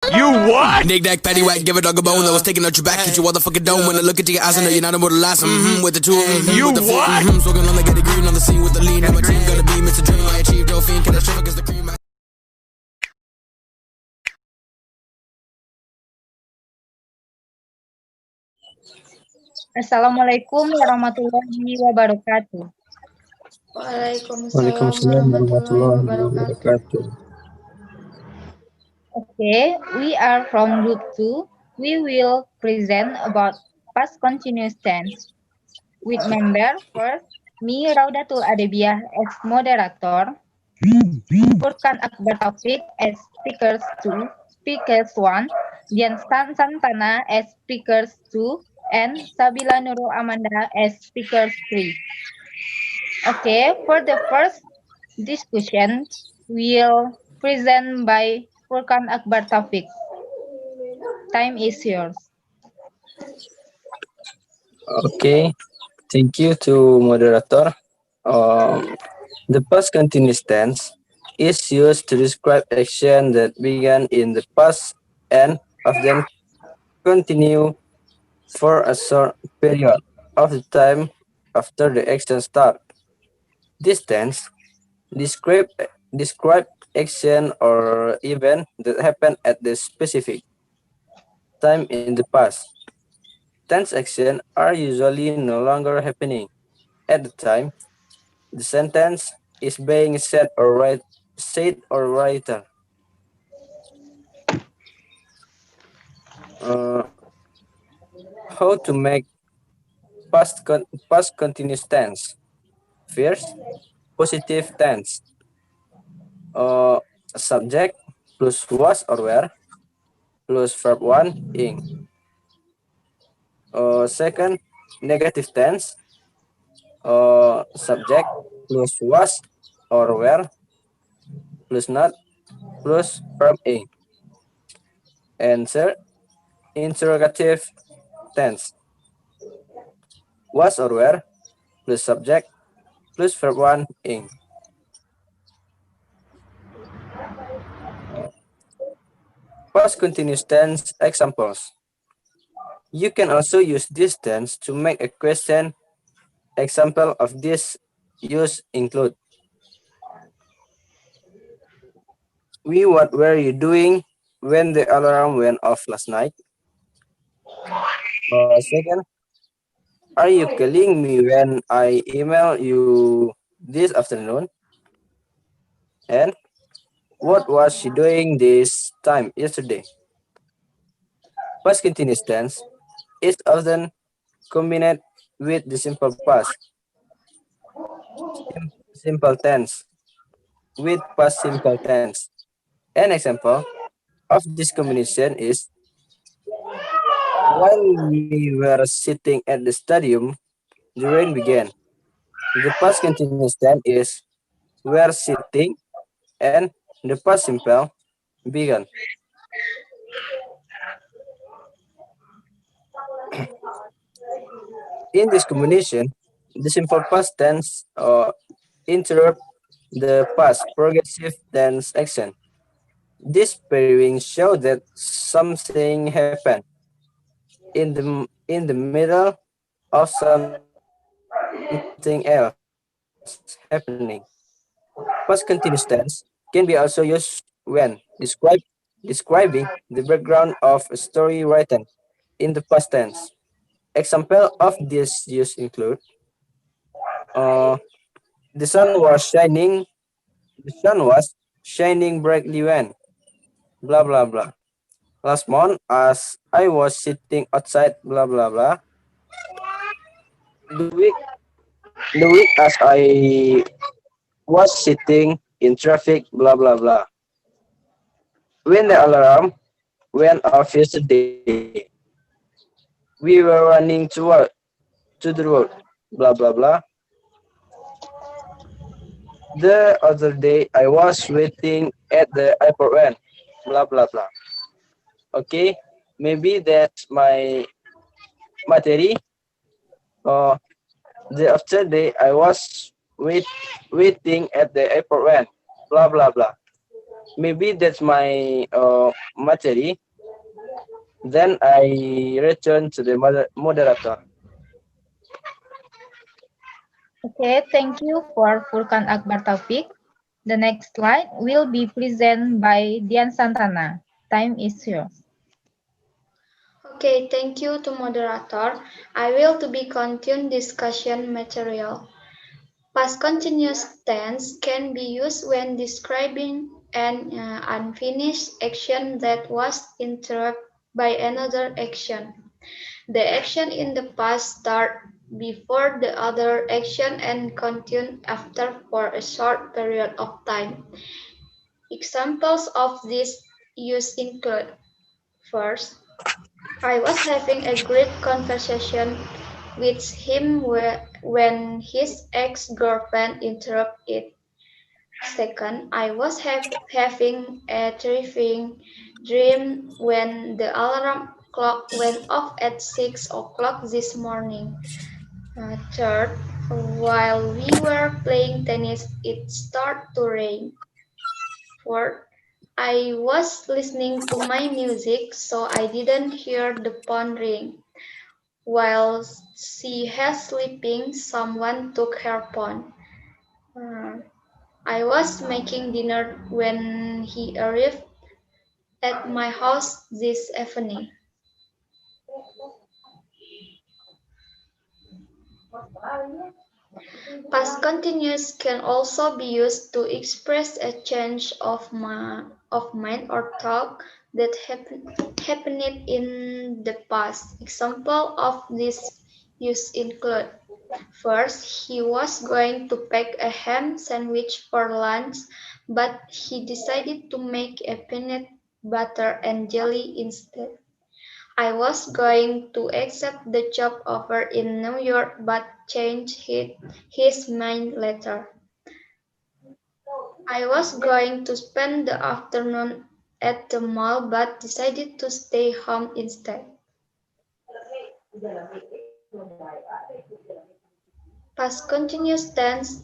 You what? Nick Nack, Patty Whack, give a dog a bone. I was taking out your back, hit you motherfucking dome. When I look into your eyes, I know you're not immortalized. With the two, You with the four, what? Smoking on the get green on the scene with the lean. And my team gonna be Mr. Dream. I achieved no fiend, can I shift against the cream? Assalamualaikum warahmatullahi wabarakatuh. Waalaikumsalam Waalaikumsalam warahmatullahi warahmatullahi wabarakatuh. wabarakatuh. Okay, we are from Group 2. We will present about past continuous tense. With member first, me Raudatul Adebiyah as moderator, Furkan Akbar Taufik as speakers 1, Dian Santana as speakers 2, and Sabila Nurul Amanda as speakers 3. Okay, for the first discussion, we'll present by Furkan Akbar Taufik. Time is yours. Okay, thank you to moderator. The past continuous tense is used to describe action that began in the past and often continue for a short period of the time after the action start. This tense describe action or event that happened at the specific time in the past. Tense actions are usually no longer happening at the time the sentence is being said or written. Uh, how to make past continuous tense? First, positive tense. Subject plus was or were plus verb one ing. Second, negative tense. Subject plus was or were plus not plus verb ing. And third, interrogative tense. Was or were plus subject plus verb one ing. Past continuous tense examples. You can also use this tense to make a question. Example of this use include: what were you doing when the alarm went off last night? Second, are you calling me when I email you this afternoon? And what was she doing this time yesterday? Past continuous tense is often combined with the simple past, simple tense, with past simple tense. An example of this combination is: while we were sitting at the stadium, the rain began. The past continuous tense is were sitting, and the past simple began. In this combination, the simple past tense interrupt the past progressive tense action. This pairing shows that something happened in the middle of something else happening. Past continuous tense can be also used when describing the background of a story written in the past tense. Example of this use include: uh, the sun was shining. The sun was shining brightly when blah blah blah. Last month, as I was sitting outside blah blah blah. The week the week as I was sitting in traffic blah blah blah. When the alarm went off yesterday, we were running to the road blah blah blah. The other day, I was waiting at the airport when blah blah blah. Okay, maybe that's my material. The other day, I was waiting at the airport when blah blah blah. maybe that's my material. Then I return to the moderator. Okay, thank you for Furkan Akbar Taufik. The next slide will be presented by Dian Santana. Time is yours. Okay, thank you to moderator. I will to be continue discussion material. Past continuous tense can be used when describing an unfinished action that was interrupted by another action. The action in the past start before the other action and continue after for a short period of time. Examples of this use include: first, I was having a great conversation with him when his ex-girlfriend interrupted it. Second, I was having a terrifying dream when the alarm clock went off at 6 o'clock this morning. Third, while we were playing tennis, it started to rain. Fourth, I was listening to my music, so I didn't hear the phone ring. While she was sleeping, someone took her phone. Uh, I was making dinner when he arrived at my house this evening. Past continuous can also be used to express a change of mind or thought that happened in the past. Example of this use include: first, he was going to pack a ham sandwich for lunch, but he decided to make a peanut butter and jelly instead. I was going to accept the job offer in New York but changed his mind later. I was going to spend the afternoon at the mall but decided to stay home instead. Past continuous tense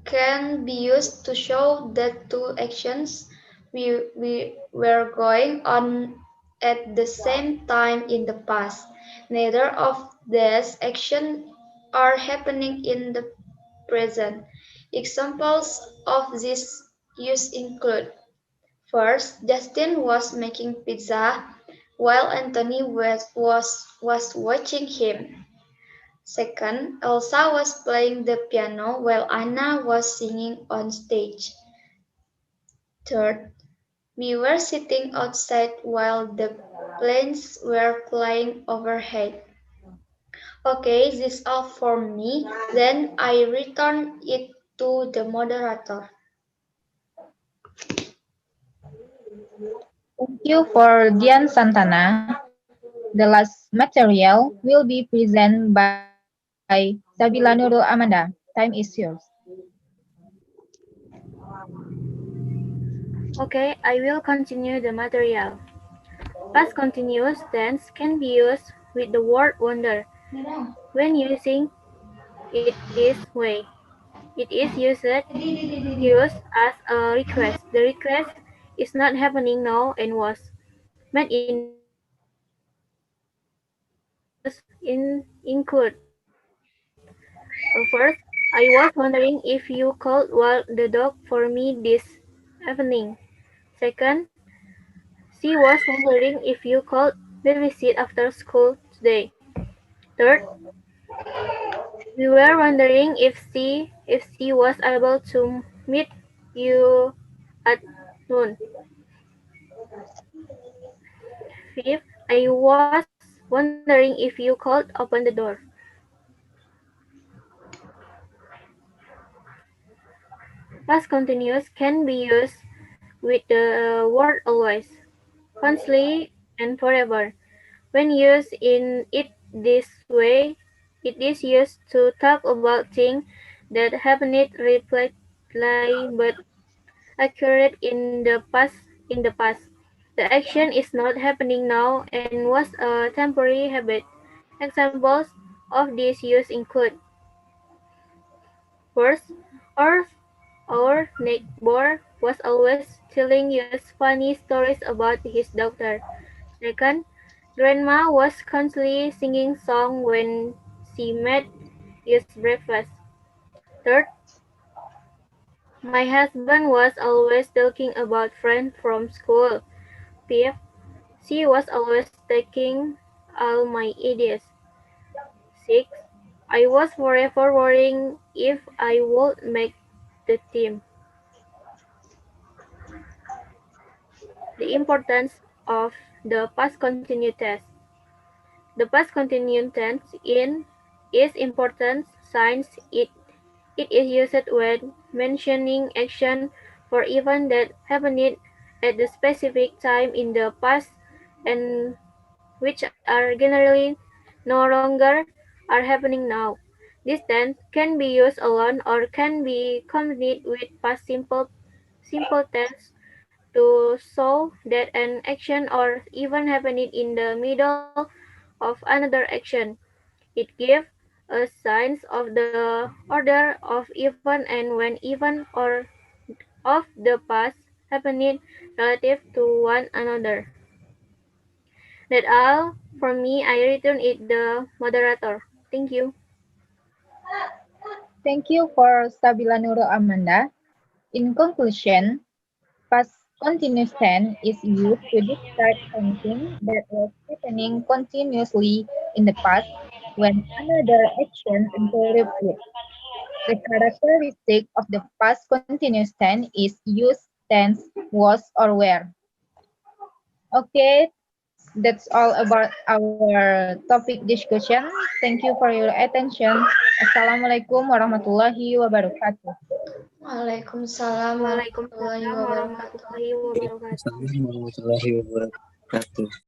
can be used to show that two actions we were going on at the same time in the past. Neither of these actions are happening in the present. Examples of this use include: first, Justin was making pizza while Anthony was watching him. Second, Elsa was playing the piano while Anna was singing on stage. Third, we were sitting outside while the planes were flying overhead. Okay, this all for me. Then I return it to the moderator. Thank you for Dian Santana. The last material will be presented by Sabila Nurul Amanda. Time is yours. Okay, I will continue the material. Past continuous tense can be used with the word wonder when using it this way. It is used as a request. The request is not happening now and was made in the past. Past continuous include: first, I was wondering if you could walk the dog for me this evening. Second, she was wondering if you could babysit after school today. Third, we were wondering if she was able to meet you at noon. Fifth, I was wondering if you could open the door. Past continuous can be used with the word always, constantly, and forever. When used in it this way, it is used to talk about things that happened repeatedly but occurred in the past. The action is not happening now and was a temporary habit. Examples of this use include: first, our neighbor was always telling us funny stories about his daughter. Second, Grandma was constantly singing songs when she made us breakfast. Third, my husband was always talking about friends from school. Fifth, she was always taking all my ideas. Sixth, I was forever worrying if I would make the team. The importance of the past continuous tense. The past continuous tense in is important since it is used when mentioning action for events that happened at the specific time in the past and which are generally no longer are happening now. This tense can be used alone or can be combined with past simple tense to show that an action or event happened in the middle of another action. It gives a sense of the order of event and when event or of the past happened relative to one another. That all from me. I return it the moderator. Thank you. Thank you for Sabila Nurul Amanda. In conclusion, past continuous tense is used to describe something that was happening continuously in the past when another action interrupts it. The characteristic of the past continuous tense is use tense, was, or were. Okay, that's all about our topic discussion. Thank you for your attention. Assalamualaikum warahmatullahi wabarakatuh. Waalaikumsalam warahmatullahi Waalaikumsalam wabarakatuh. warahmatullahi wabarakatuh. Assalamualaikum warahmatullahi wabarakatuh.